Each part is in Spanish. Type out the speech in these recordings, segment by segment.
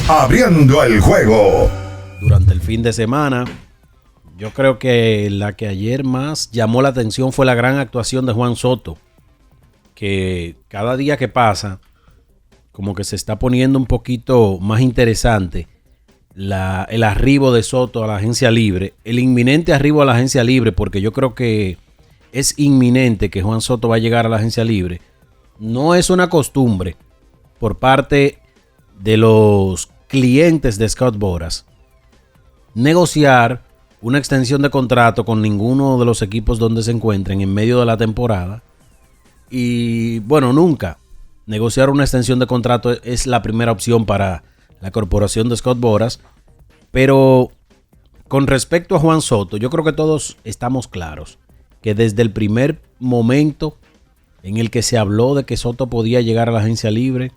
Abriendo el juego. Durante el fin de semana, yo creo que la que ayer más llamó la atención fue la gran actuación de Juan Soto, que cada día que pasa, como que se está poniendo un poquito más interesante el arribo de Soto a la agencia libre, el inminente arribo a la agencia libre, porque yo creo que es inminente que Juan Soto va a llegar a la agencia libre. No es una costumbre por parte de los clientes de Scott Boras negociar una extensión de contrato con ninguno de los equipos donde se encuentren en medio de la temporada. Y bueno, nunca negociar una extensión de contrato es la primera opción para la corporación de Scott Boras. Pero con respecto a Juan Soto, yo creo que todos estamos claros que desde el primer momento en el que se habló de que Soto podía llegar a la agencia libre,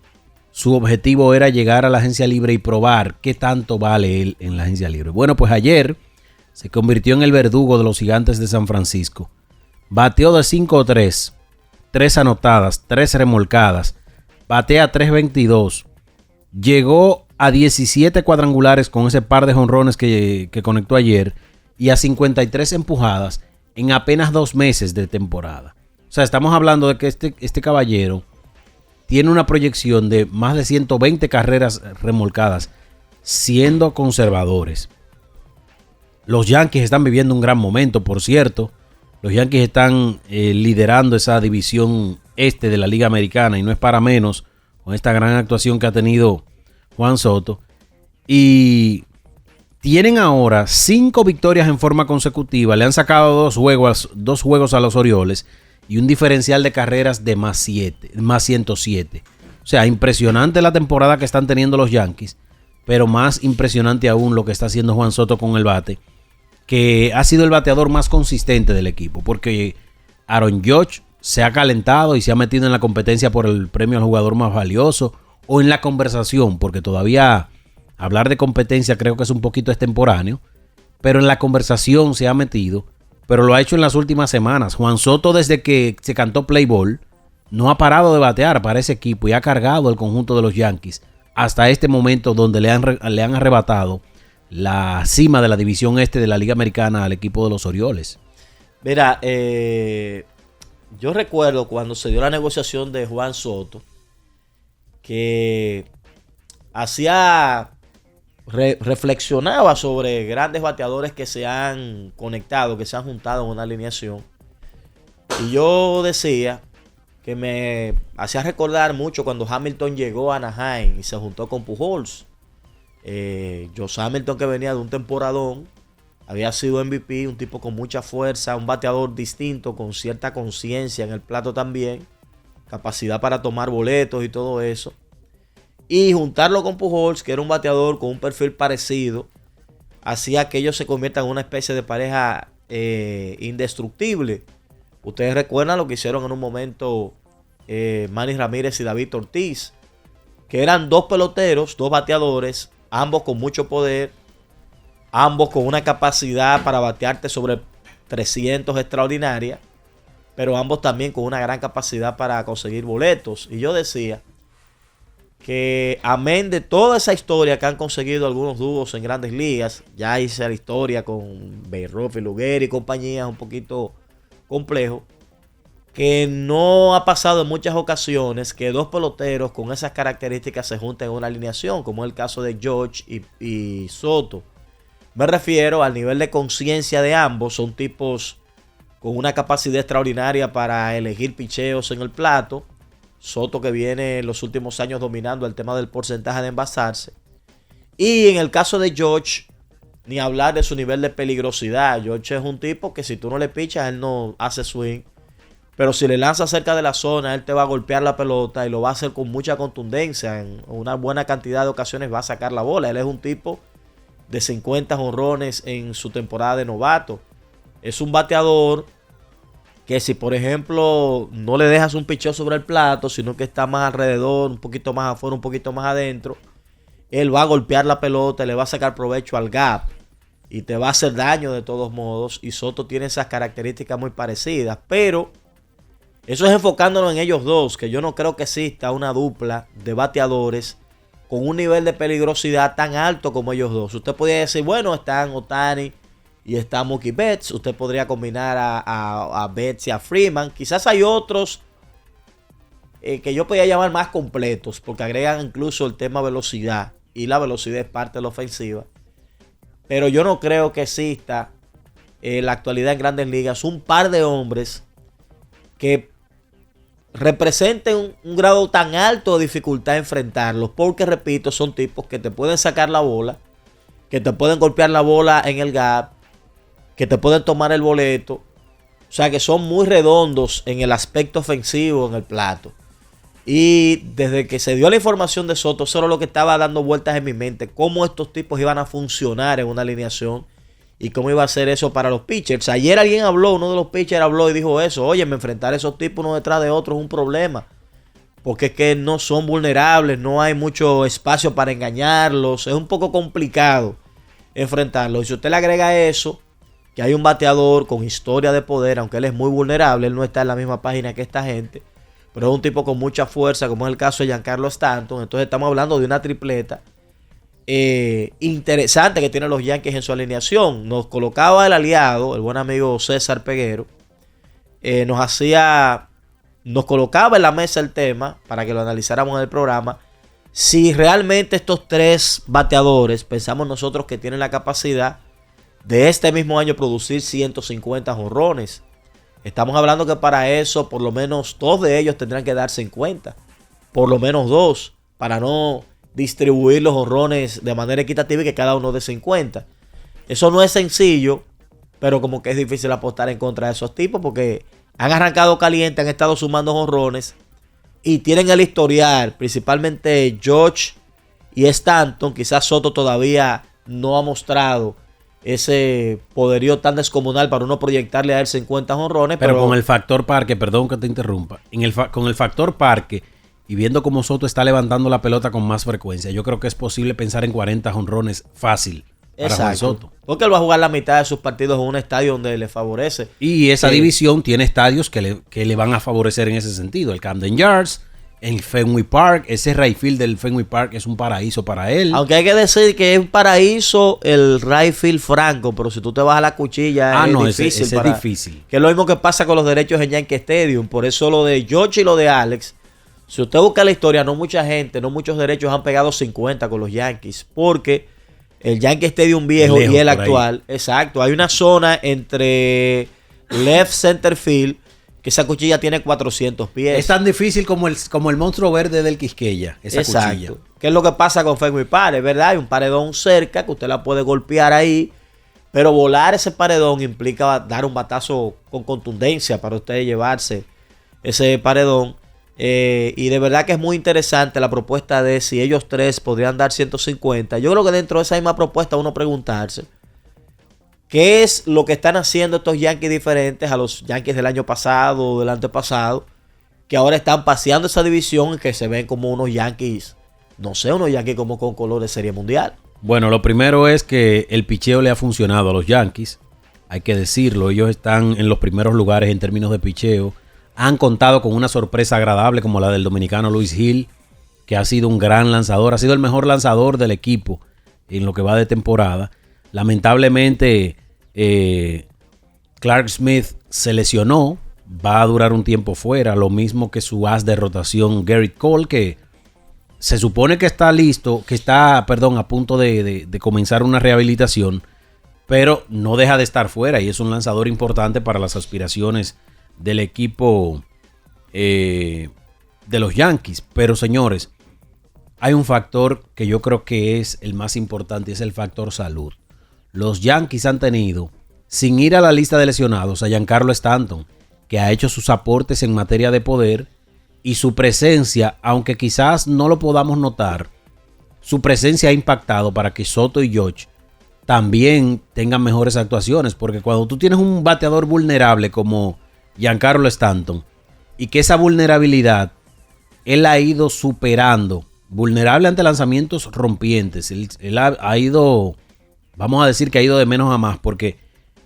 su objetivo era llegar a la agencia libre y probar qué tanto vale él en la agencia libre. Bueno, pues ayer se convirtió en el verdugo de los Gigantes de San Francisco. Bateó de 5-3, 3 anotadas, 3 remolcadas, batea 3.22. Llegó a 17 cuadrangulares con ese par de jonrones que conectó ayer y a 53 empujadas en apenas 2 meses de temporada. O sea, estamos hablando de que este caballero tiene una proyección de más de 120 carreras remolcadas, siendo conservadores. Los Yankees están viviendo un gran momento, por cierto. Los Yankees están liderando esa división este de la Liga Americana y no es para menos con esta gran actuación que ha tenido Juan Soto. Y tienen ahora 5 victorias en forma consecutiva. Le han sacado 2 juegos a los Orioles y un diferencial de carreras de más 107. O sea, impresionante la temporada que están teniendo los Yankees, pero más impresionante aún lo que está haciendo Juan Soto con el bate, que ha sido el bateador más consistente del equipo, porque Aaron Judge se ha calentado y se ha metido en la competencia por el premio al jugador más valioso, o en la conversación, porque todavía hablar de competencia creo que es un poquito extemporáneo, pero en la conversación se ha metido. Pero lo ha hecho en las últimas semanas. Juan Soto, desde que se cantó play ball, no ha parado de batear para ese equipo y ha cargado el conjunto de los Yankees hasta este momento, donde le han arrebatado la cima de la división este de la Liga Americana al equipo de los Orioles. Mira, yo recuerdo cuando se dio la negociación de Juan Soto, que reflexionaba sobre grandes bateadores que se han conectado, que se han juntado en una alineación. Y yo decía que me hacía recordar mucho cuando Hamilton llegó a Anaheim y se juntó con Pujols. Josh Hamilton, que venía de un temporadón, había sido MVP, un tipo con mucha fuerza, un bateador distinto, con cierta conciencia en el plato también, capacidad para tomar boletos y todo eso. Y juntarlo con Pujols, que era un bateador con un perfil parecido, hacía que ellos se conviertan en una especie de pareja indestructible. Ustedes recuerdan lo que hicieron en un momento Manny Ramírez y David Ortiz, que eran 2 peloteros, 2 bateadores, ambos con mucho poder, ambos con una capacidad para batearte sobre 300 extraordinaria, pero ambos también con una gran capacidad para conseguir boletos. Y yo decía que amén de toda esa historia que han conseguido algunos dúos en grandes ligas, ya hice la historia con Babe y Luguer y compañía, un poquito complejo, que no ha pasado en muchas ocasiones que 2 peloteros con esas características se junten en una alineación, como es el caso de George y Soto. Me refiero al nivel de conciencia de ambos. Son tipos con una capacidad extraordinaria para elegir picheos en el plato. Soto, que viene en los últimos años dominando el tema del porcentaje de envasarse. Y en el caso de George, ni hablar de su nivel de peligrosidad. George es un tipo que si tú no le pichas, él no hace swing. Pero si le lanzas cerca de la zona, él te va a golpear la pelota y lo va a hacer con mucha contundencia. En una buena cantidad de ocasiones va a sacar la bola. Él es un tipo de 50 jonrones en su temporada de novato. Es un bateador que si por ejemplo no le dejas un picheo sobre el plato, sino que está más alrededor, un poquito más afuera, un poquito más adentro, él va a golpear la pelota, le va a sacar provecho al gap y te va a hacer daño de todos modos. Y Soto tiene esas características muy parecidas, pero eso es enfocándonos en ellos dos, que yo no creo que exista una dupla de bateadores con un nivel de peligrosidad tan alto como ellos dos. Usted podría decir, bueno, están Ohtani y está Mookie Betts. Usted podría combinar a Betts y a Freeman. Quizás hay otros que yo podría llamar más completos, porque agregan incluso el tema velocidad. Y la velocidad es parte de la ofensiva. Pero yo no creo que exista en la actualidad en Grandes Ligas un par de hombres que representen un grado tan alto de dificultad enfrentarlos, porque repito, son tipos que te pueden sacar la bola, que te pueden golpear la bola en el gap, que te pueden tomar el boleto, o sea que son muy redondos en el aspecto ofensivo en el plato. Y desde que se dio la información de Soto, eso era lo que estaba dando vueltas en mi mente, cómo estos tipos iban a funcionar en una alineación y cómo iba a ser eso para los pitchers. Ayer alguien habló, uno de los pitchers habló y dijo eso: oye, enfrentar a esos tipos uno detrás de otro es un problema, porque es que no son vulnerables, no hay mucho espacio para engañarlos, es un poco complicado enfrentarlos. Y si usted le agrega a eso que hay un bateador con historia de poder, aunque él es muy vulnerable, él no está en la misma página que esta gente, pero es un tipo con mucha fuerza, como es el caso de Giancarlo Stanton. Entonces estamos hablando de una tripleta interesante que tienen los Yankees en su alineación. Nos colocaba el aliado, el buen amigo César Peguero, nos colocaba en la mesa el tema para que lo analizáramos en el programa. Si realmente estos tres bateadores, pensamos nosotros que tienen la capacidad de este mismo año producir 150 jonrones. Estamos hablando que para eso por lo menos dos de ellos tendrán que dar 50. Por lo menos dos, para no distribuir los jonrones de manera equitativa y que cada uno dé 50. Eso no es sencillo, pero como que es difícil apostar en contra de esos tipos, porque han arrancado caliente, han estado sumando jonrones y tienen el historial, principalmente George y Stanton. Quizás Soto todavía no ha mostrado ese poderío tan descomunal para uno proyectarle a él 50 jonrones. Pero con el factor parque, perdón que te interrumpa, con el factor parque y viendo cómo Soto está levantando la pelota con más frecuencia, yo creo que es posible pensar en 40 jonrones fácil para Juan Soto. Porque él va a jugar la mitad de sus partidos en un estadio donde le favorece. Y esa división tiene estadios que le van a favorecer en ese sentido. El Camden Yards, el Fenway Park, ese right field del Fenway Park es un paraíso para él. Aunque hay que decir que es un paraíso el right field franco, pero si tú te vas a la cuchilla es difícil. Ese es difícil. Que es lo mismo que pasa con los derechos en Yankee Stadium. Por eso lo de George y lo de Alex, si usted busca la historia, no mucha gente, no muchos derechos han pegado 50 con los Yankees, porque el Yankee Stadium viejo y el actual, exacto, hay una zona entre left center field que esa cuchilla tiene 400 pies. Es tan difícil como el monstruo verde del Quisqueya, esa cuchilla. ¿Qué es lo que pasa con Fenway Park? Es verdad, hay un paredón cerca que usted la puede golpear ahí, pero volar ese paredón implica dar un batazo con contundencia para usted llevarse ese paredón. Y de verdad que es muy interesante la propuesta de si ellos tres podrían dar 150. Yo creo que dentro de esa misma propuesta uno preguntarse ¿qué es lo que están haciendo estos Yankees diferentes a los Yankees del año pasado o del antepasado, que ahora están paseando esa división y que se ven como unos Yankees, no sé, unos Yankees como con color de Serie Mundial? Bueno, lo primero es que el picheo le ha funcionado a los Yankees, hay que decirlo. Ellos están en los primeros lugares en términos de picheo. Han contado con una sorpresa agradable como la del dominicano Luis Gil, que ha sido un gran lanzador, ha sido el mejor lanzador del equipo en lo que va de temporada. Lamentablemente, Clark Smith se lesionó, va a durar un tiempo fuera, lo mismo que su as de rotación Gerrit Cole, que se supone que está listo, que está, a punto de comenzar una rehabilitación, pero no deja de estar fuera y es un lanzador importante para las aspiraciones del equipo de los Yankees. Pero señores, hay un factor que yo creo que es el más importante, es el factor salud. Los Yankees han tenido, sin ir a la lista de lesionados, a Giancarlo Stanton, que ha hecho sus aportes en materia de poder, y su presencia, aunque quizás no lo podamos notar, su presencia ha impactado para que Soto y George también tengan mejores actuaciones, porque cuando tú tienes un bateador vulnerable como Giancarlo Stanton, y que esa vulnerabilidad él ha ido superando, vulnerable ante lanzamientos rompientes, él ha ido, vamos a decir que ha ido de menos a más, porque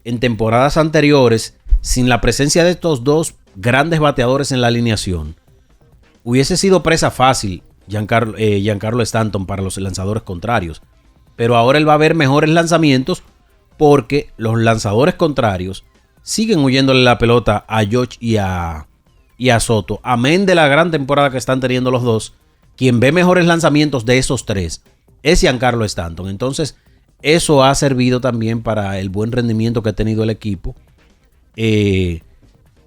en temporadas anteriores, sin la presencia de estos dos grandes bateadores en la alineación, hubiese sido presa fácil Giancarlo Stanton para los lanzadores contrarios. Pero ahora él va a ver mejores lanzamientos porque los lanzadores contrarios siguen huyéndole la pelota a George y a Soto. Amén de la gran temporada que están teniendo los dos, quien ve mejores lanzamientos de esos tres es Giancarlo Stanton. Entonces, eso ha servido también para el buen rendimiento que ha tenido el equipo.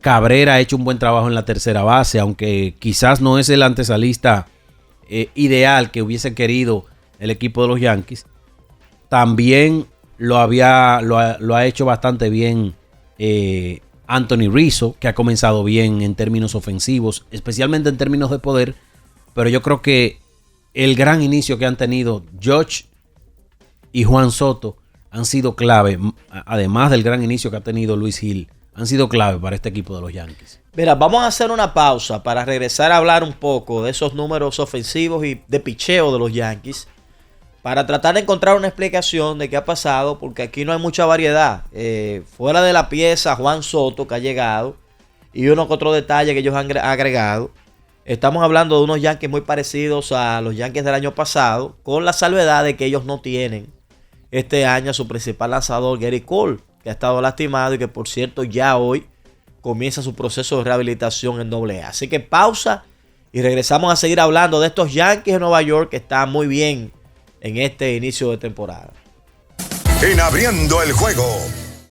Cabrera ha hecho un buen trabajo en la tercera base, aunque quizás no es el antesalista ideal que hubiese querido el equipo de los Yankees. También lo ha hecho bastante bien Anthony Rizzo, que ha comenzado bien en términos ofensivos, especialmente en términos de poder. Pero yo creo que el gran inicio que han tenido George y Juan Soto han sido clave, además del gran inicio que ha tenido Luis Gil, han sido clave para este equipo de los Yankees. Mira, vamos a hacer una pausa para regresar a hablar un poco de esos números ofensivos y de picheo de los Yankees, para tratar de encontrar una explicación de qué ha pasado, porque aquí no hay mucha variedad. Fuera de la pieza Juan Soto que ha llegado y uno que otro detalle que ellos han agregado, estamos hablando de unos Yankees muy parecidos a los Yankees del año pasado, con la salvedad de que ellos no tienen este año a su principal lanzador, Gary Cole, que ha estado lastimado y que, por cierto, ya hoy comienza su proceso de rehabilitación en AA. Así que pausa y regresamos a seguir hablando de estos Yankees de Nueva York que están muy bien en este inicio de temporada. En Abriendo el Juego,